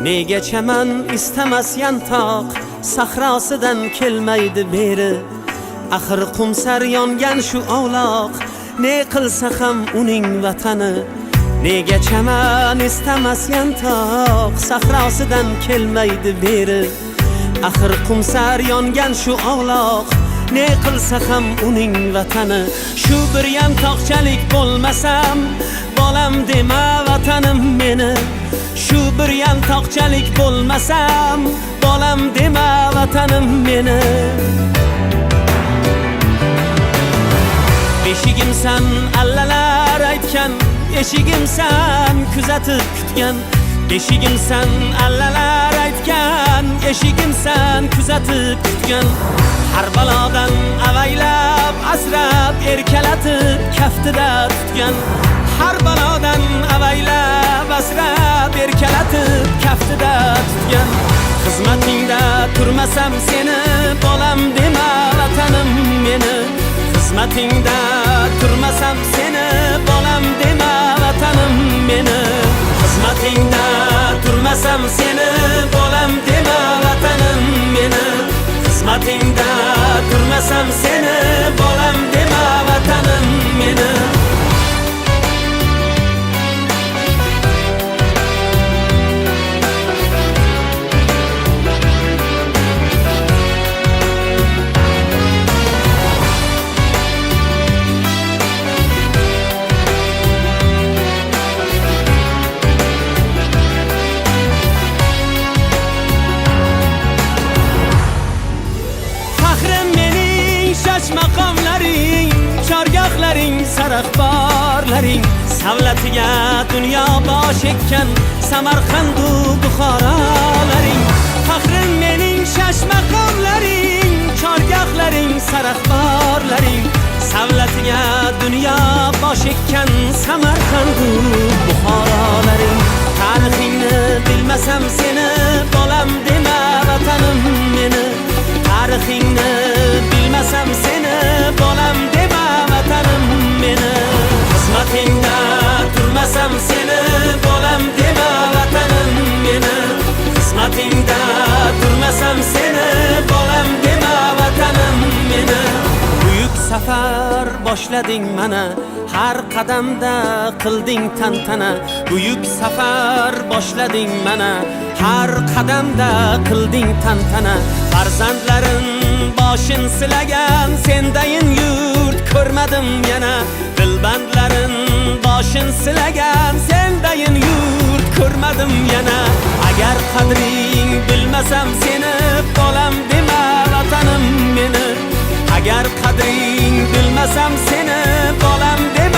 Nega chaman istamas yantoq sahrosidan kelmaydi beri. Axir qumsar yongan shu ovloq, ne qilsa ham uning vatani. Nega chaman istamas yantoq sahrosidan kelmaydi beri. Axir qumsar yongan shu ovloq, ne qilsa ham uning vatani. Shu bir yantoqchalik bo'lmasam, bolam dema vatanim meni. Shu bir yantoqchalik bo'lmasam, bolam dema vatanim meni. Eshigimsan allalar aytgan, eshigimsan kuzatib kutgan. Eshigimsan allalar aytgan, eshigimsan kuzatib kutgan. Har balodan avaylab asrab erkalatib kaftida tutgan. Har balodan avaylab asrab erkalatib kaftida tutgan. Xizmatingda turmasam seni, bolam dema vatanim meni. Xizmatingda turmasam seni, bolam dema vatanim meni. Xizmatingda turmasam seni, bolam dema vatanim meni. Xizmatingda turmasam seni, bolam dema vatanim meni. Maqomlaring, chorgohlaring, sarafborlaring, savlatiga dunyo bosh ekkan Samarqandu Buxorolaring. Faxrim mening shash maqomlaring, chorgohlaring, sarafborlaring, savlatiga dunyo bosh ekkan Samarqandu Buxorolaring. Tarixingni bilmasam seni, bolam dema vatanim meni. Tarixingni bilmasam seni, bolam dema vatanim meni. Xizmatingda turmasam seni, bolam dema vatanim meni. Xizmatingda turmasam seni, bolam dema vatanim meni. Buyuk safar boshlading mana, har qadamda qilding tantana. Buyuk safar boshlading mana, har qadamda qilding tantana. Farzandlarin boshin silagan, sendayin yurt ko'rmadim yana. Dilbandlarin boshin silagan, sendayin yurt ko'rmadim yana. Agar qadring bilmasam seni, bolam dema vatanim meni. Agar qadring bilmasam seni, bolam dema